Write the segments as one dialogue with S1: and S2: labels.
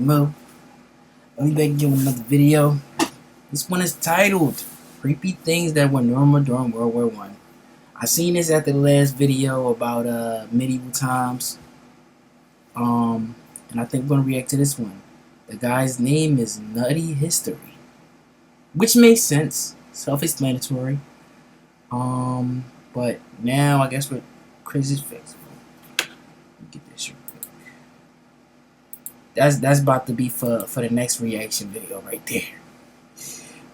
S1: Mo. I'll be back again with another video. This one is titled Creepy Things That Were Normal During World War One. I seen this after the last video about medieval times. And I think we're gonna react to this one. The guy's name is Nutty History. Which makes sense. Self-explanatory. But now I guess we're crazy fix. Let me get this real quick. That's about to be for the next reaction video right there.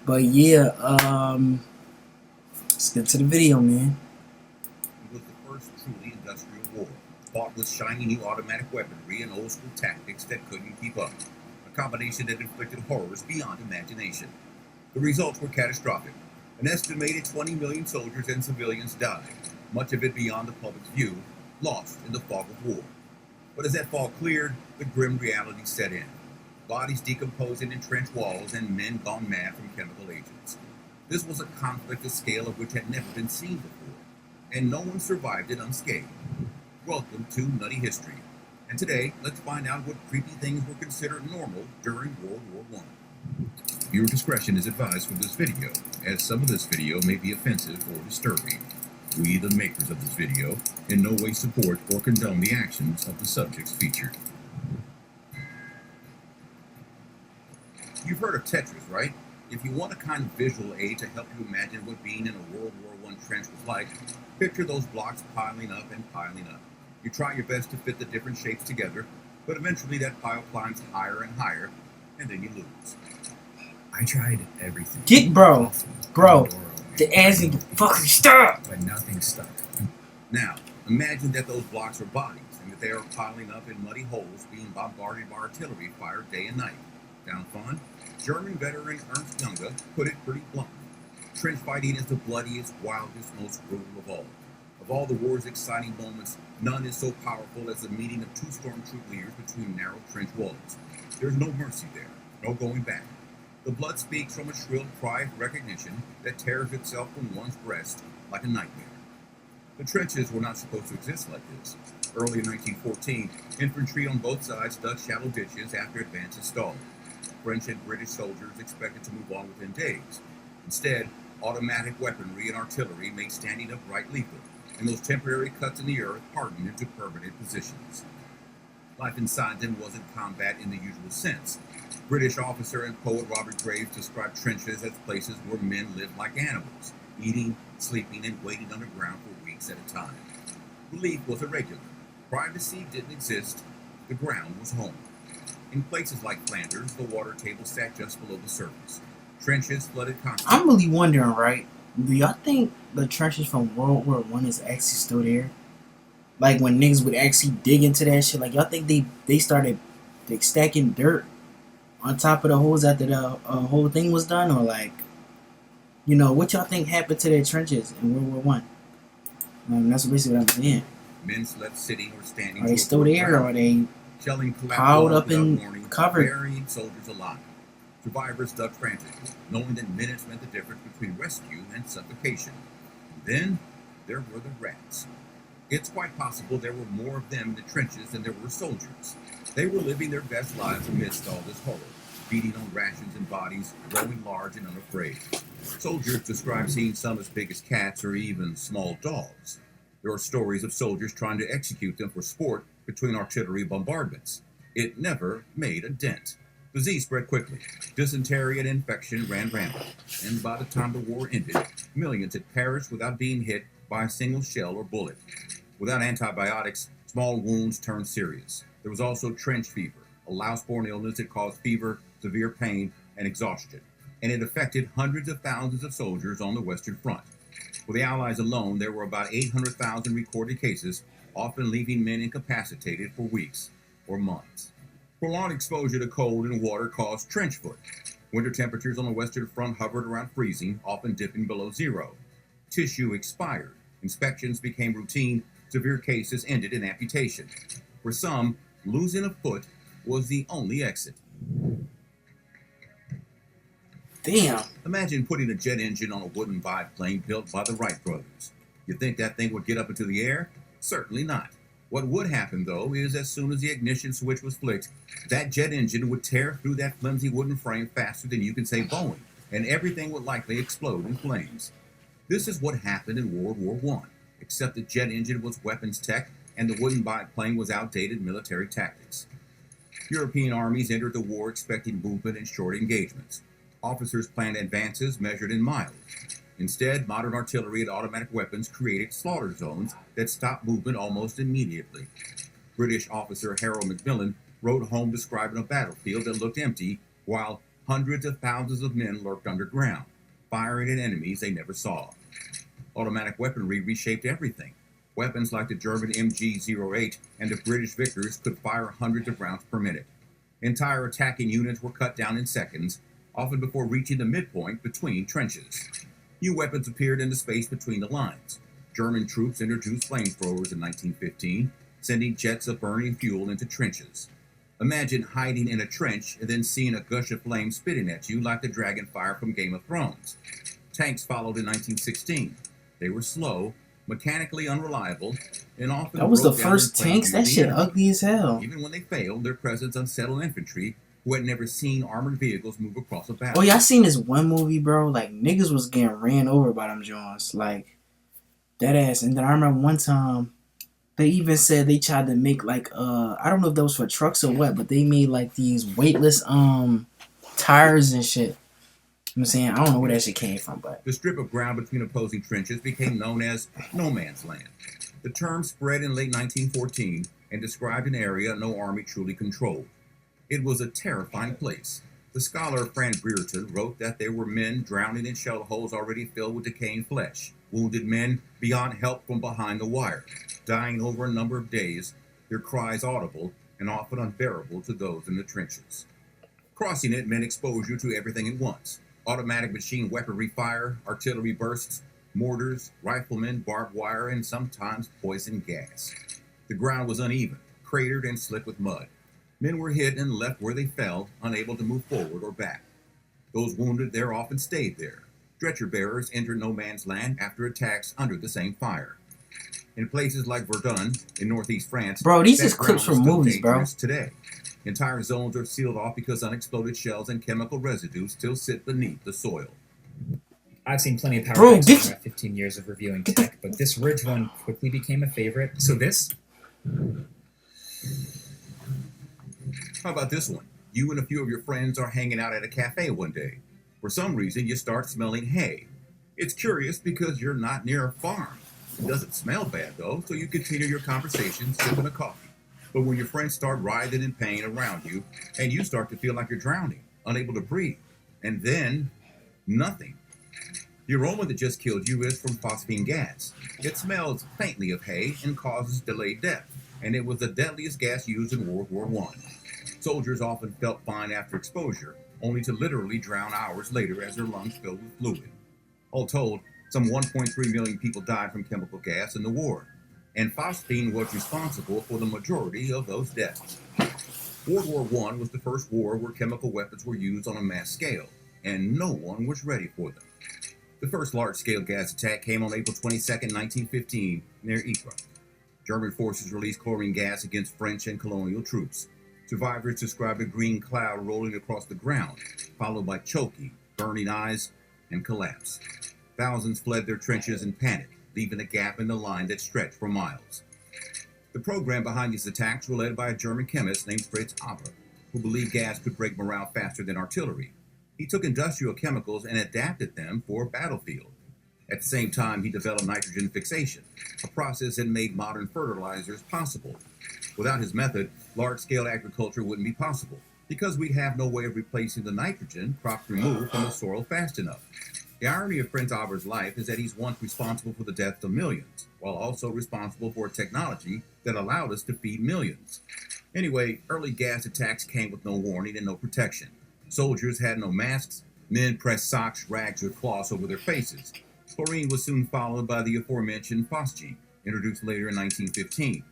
S1: But yeah, let's get to the video, man.
S2: It was the first truly industrial war, fought with shiny new automatic weaponry and old school tactics that couldn't keep up. A combination that inflicted horrors beyond imagination. The results were catastrophic. An estimated 20 million soldiers and civilians died, much of it beyond the public's view, lost in the fog of war. But as that fog cleared, the grim reality set in. Bodies decomposing in trench walls and men gone mad from chemical agents. This was a conflict the scale of which had never been seen before, and no one survived it unscathed. Welcome to Nutty History, and today let's find out what creepy things were considered normal during World War I. Viewer discretion is advised for this video, as some of this video may be offensive or disturbing. We, the makers of this video, in no way support or condone the actions of the subjects featured. You've heard of Tetris, right? If you want a kind of visual aid to help you imagine what being in a World War I trench was like, picture those blocks piling up and piling up. You try your best to fit the different shapes together, but eventually that pile climbs higher and higher, and then you lose.
S3: I tried everything.
S1: Get bro, the ass need to fucking stop.
S3: But nothing stuck.
S2: Now, imagine that those blocks are bodies, and that they are piling up in muddy holes being bombarded by artillery fire day and night. Sound fun? German veteran Ernst Junge put it pretty bluntly. Trench fighting is the bloodiest, wildest, most brutal of all. Of all the war's exciting moments, none is so powerful as the meeting of two stormtroop leaders between narrow trench walls. There's no mercy there, no going back. The blood speaks from a shrill cry of recognition that tears itself from one's breast like a nightmare. The trenches were not supposed to exist like this. Early in 1914, infantry on both sides dug shallow ditches after advances stalled. French and British soldiers expected to move on within days. Instead, automatic weaponry and artillery made standing upright lethal, and those temporary cuts in the earth hardened into permanent positions. Life inside them wasn't combat in the usual sense. British officer and poet Robert Graves described trenches as places where men lived like animals, eating, sleeping, and waiting underground for weeks at a time. Relief was irregular. Privacy didn't exist. The ground was home. In places like Flanders, the water table sat just below the surface. Trenches flooded constantly.
S1: I'm really wondering, right? Do y'all think the trenches from World War One is actually still there? Like when niggas would actually dig into that shit, like y'all think they started like stacking dirt on top of the holes after the whole thing was done, or like, you know, what y'all think happened to their trenches in World War One? That's basically what I'm saying.
S2: Men slept sitting or standing.
S1: Are they still there, or are they
S2: shelling
S1: piled up and covered?
S2: Burying soldiers alive. Survivors dug frantically, knowing that minutes meant the difference between rescue and suffocation. And then there were the rats. It's quite possible there were more of them in the trenches than there were soldiers. They were living their best lives amidst all this horror, feeding on rations and bodies, growing large and unafraid. Soldiers describe seeing some as big as cats or even small dogs. There are stories of soldiers trying to execute them for sport between artillery bombardments. It never made a dent. Disease spread quickly. Dysentery and infection ran rampant. And by the time the war ended, millions had perished without being hit by a single shell or bullet. Without antibiotics, small wounds turned serious. There was also trench fever, a louse-borne illness that caused fever, severe pain, and exhaustion. And it affected hundreds of thousands of soldiers on the Western Front. For the Allies alone, there were about 800,000 recorded cases, often leaving men incapacitated for weeks or months. Prolonged exposure to cold and water caused trench foot. Winter temperatures on the Western Front hovered around freezing, often dipping below zero. Tissue expired. Inspections became routine. Severe cases ended in amputation. For some, losing a foot was the only exit.
S1: Damn.
S2: Imagine putting a jet engine on a wooden biplane built by the Wright brothers. You think that thing would get up into the air? Certainly not. What would happen, though, is as soon as the ignition switch was flicked, that jet engine would tear through that flimsy wooden frame faster than you can say Boeing, and everything would likely explode in flames. This is what happened in World War I, except the jet engine was weapons tech and the wooden biplane was outdated military tactics. European armies entered the war expecting movement and short engagements. Officers planned advances measured in miles. Instead, modern artillery and automatic weapons created slaughter zones that stopped movement almost immediately. British officer Harold Macmillan wrote home describing a battlefield that looked empty while hundreds of thousands of men lurked underground, firing at enemies they never saw. Automatic weaponry reshaped everything. Weapons like the German MG-08 and the British Vickers could fire hundreds of rounds per minute. Entire attacking units were cut down in seconds, often before reaching the midpoint between trenches. New weapons appeared in the space between the lines. German troops introduced flamethrowers in 1915, sending jets of burning fuel into trenches. Imagine hiding in a trench and then seeing a gush of flame spitting at you like the dragon fire from Game of Thrones. Tanks followed in 1916. They were slow, mechanically unreliable, and often
S1: That was the
S2: broke down
S1: first
S2: in plain
S1: tanks.
S2: view of
S1: That
S2: the
S1: shit
S2: enemy.
S1: ugly as hell.
S2: Even when they failed, their presence unsettled infantry who had never seen armored vehicles move across a battle.
S1: Oh, y'all seen this one movie, bro? Like, niggas was getting ran over by them Jones. Like, that ass. And then I remember one time, they even said they tried to make, like, I don't know if that was for trucks or what, but they made, like, these weightless, tires and shit. I'm saying, I don't know where that shit came from, but.
S2: The strip of ground between opposing trenches became known as no man's land. The term spread in late 1914 and described an area no army truly controlled. It was a terrifying place. The scholar Fran Brereton wrote that there were men drowning in shell holes already filled with decaying flesh, wounded men beyond help from behind the wire, dying over a number of days, their cries audible and often unbearable to those in the trenches. Crossing it meant exposure to everything at once. Automatic machine weaponry fire, artillery bursts, mortars, riflemen, barbed wire, and sometimes poison gas. The ground was uneven, cratered and slick with mud. Men were hit and left where they fell, unable to move forward or back. Those wounded there often stayed there. Stretcher bearers entered no man's land after attacks under the same fire. In places like Verdun, in northeast France,
S1: Bro, these
S2: that
S1: is clips
S2: ground is
S1: from
S2: still
S1: movies, bro.
S2: dangerous today. Entire zones are sealed off because unexploded shells and chemical residues still sit beneath the soil.
S4: I've seen plenty of power
S1: Bro,
S4: banks
S1: get-
S4: in my 15 years of reviewing tech, but this Ridge one quickly became a favorite. So this?
S2: How about this one? You and a few of your friends are hanging out at a cafe one day. For some reason, you start smelling hay. It's curious because you're not near a farm. It doesn't smell bad, though, so you continue your conversation, sipping a coffee. But when your friends start writhing in pain around you, and you start to feel like you're drowning, unable to breathe, and then nothing. The aroma that just killed you is from phosphine gas. It smells faintly of hay and causes delayed death, and it was the deadliest gas used in World War I. Soldiers often felt fine after exposure, only to literally drown hours later as their lungs filled with fluid. All told, some 1.3 million people died from chemical gas in the war, and phosphine was responsible for the majority of those deaths. World War I was the first war where chemical weapons were used on a mass scale, and no one was ready for them. The first large-scale gas attack came on April 22, 1915, near Ypres. German forces released chlorine gas against French and colonial troops. Survivors described a green cloud rolling across the ground, followed by choking, burning eyes, and collapse. Thousands fled their trenches in panic, leaving a gap in the line that stretched for miles. The program behind these attacks were led by a German chemist named Fritz Haber, who believed gas could break morale faster than artillery. He took industrial chemicals and adapted them for a battlefield. At the same time, he developed nitrogen fixation, a process that made modern fertilizers possible. Without his method, large-scale agriculture wouldn't be possible, because we'd have no way of replacing the nitrogen crops removed from the soil fast enough. The irony of Prince Albert's life is that he's once responsible for the deaths of millions, while also responsible for a technology that allowed us to feed millions. Anyway, early gas attacks came with no warning and no protection. Soldiers had no masks, men pressed socks, rags, or cloths over their faces. Chlorine was soon followed by the aforementioned phosgene, introduced later in 1915.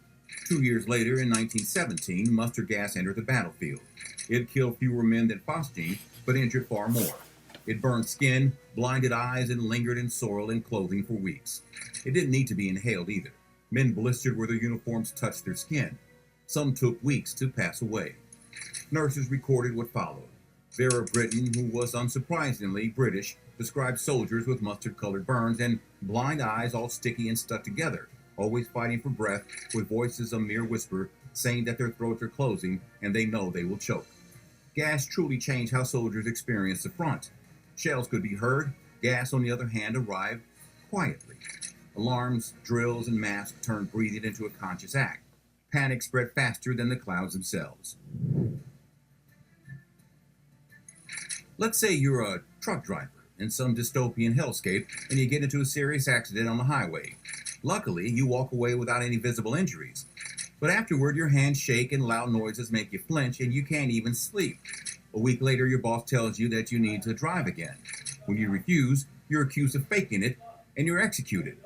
S2: 2 years later, in 1917, mustard gas entered the battlefield. It killed fewer men than phosgene, but injured far more. It burned skin, blinded eyes, and lingered in soil and clothing for weeks. It didn't need to be inhaled either. Men blistered where their uniforms touched their skin. Some took weeks to pass away. Nurses recorded what followed. Vera Britton, who was unsurprisingly British, described soldiers with mustard-colored burns and blind eyes all sticky and stuck together, always fighting for breath, with voices a mere whisper, saying that their throats are closing and they know they will choke. Gas truly changed how soldiers experienced the front. Shells could be heard. Gas, on the other hand, arrived quietly. Alarms, drills, and masks turned breathing into a conscious act. Panic spread faster than the clouds themselves. Let's say you're a truck driver in some dystopian hellscape and you get into a serious accident on the highway. Luckily, you walk away without any visible injuries. But afterward, your hands shake and loud noises make you flinch and you can't even sleep. A week later, your boss tells you that you need to drive again. When you refuse, you're accused of faking it and you're executed.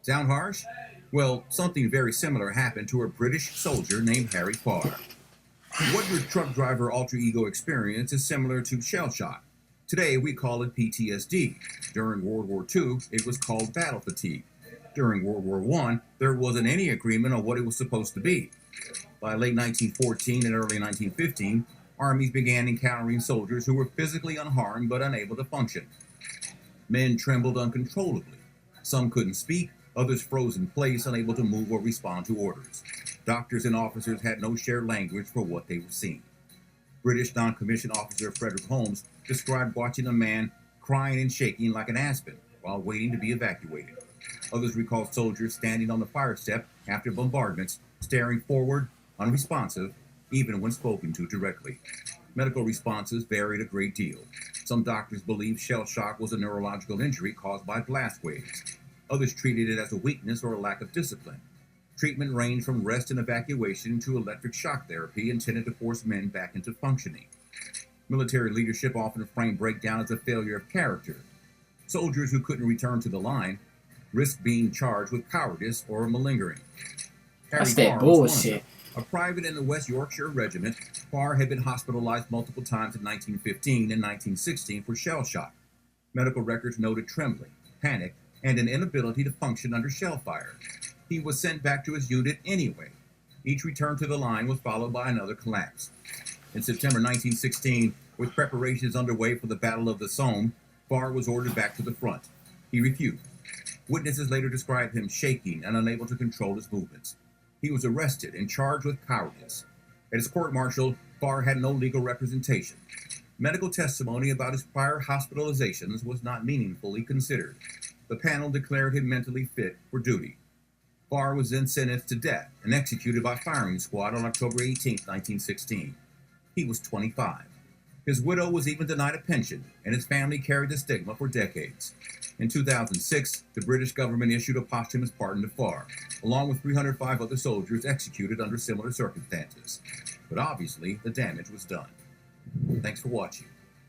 S2: Sound harsh? Well, something very similar happened to a British soldier named Harry Farr. What your truck driver alter ego experience is similar to shell shock. Today, we call it PTSD. During World War II, it was called battle fatigue. During World War I, there wasn't any agreement on what it was supposed to be. By late 1914 and early 1915, armies began encountering soldiers who were physically unharmed but unable to function. Men trembled uncontrollably. Some couldn't speak, others froze in place, unable to move or respond to orders. Doctors and officers had no shared language for what they were seeing. British non-commissioned officer Frederick Holmes described watching a man crying and shaking like an aspen while waiting to be evacuated. Others recalled soldiers standing on the fire step after bombardments, staring forward, unresponsive, even when spoken to directly. Medical responses varied a great deal. Some doctors believed shell shock was a neurological injury caused by blast waves. Others treated it as a weakness or a lack of discipline. Treatment ranged from rest and evacuation to electric shock therapy intended to force men back into functioning. Military leadership often framed breakdown as a failure of character. Soldiers who couldn't return to the line risked being charged with cowardice or malingering.
S1: That's
S2: Harry
S1: that
S2: Farr was one of
S1: bullshit.
S2: them. A private in the West Yorkshire Regiment, Farr had been hospitalized multiple times in 1915 and 1916 for shell shock. Medical records noted trembling, panic, and an inability to function under shell fire. He was sent back to his unit anyway. Each return to the line was followed by another collapse. In September 1916, with preparations underway for the Battle of the Somme, Farr was ordered back to the front. He refused. Witnesses later described him shaking and unable to control his movements. He was arrested and charged with cowardice. At his court-martial, Farr had no legal representation. Medical testimony about his prior hospitalizations was not meaningfully considered. The panel declared him mentally fit for duty. Farr was then sentenced to death and executed by firing squad on October 18, 1916. He was 25. His widow was even denied a pension, and his family carried the stigma for decades. In 2006, the British government issued a posthumous pardon to Farr, along with 305 other soldiers executed under similar circumstances. But obviously, the damage was done. Thanks for watching.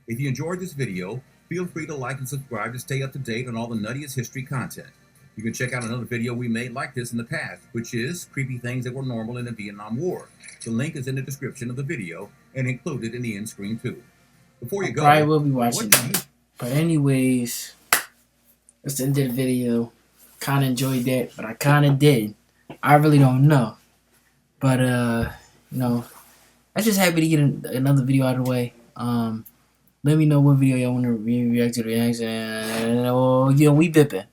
S2: If you enjoyed this video, feel free to like and subscribe to stay up to date on all the nuttiest history content. You can check out another video we made like this in the past, which is creepy things that were normal in the Vietnam War. The link is in the description of the video and included in the end screen too. Before you go,
S1: I will be watching
S2: what
S1: that. But anyways, that's the end of the video. Kinda enjoyed that, but I kinda didn't. I really don't know. But you know, I'm just happy to get another video out of the way. Let me know what video y'all want to react to the reaction. We bipping.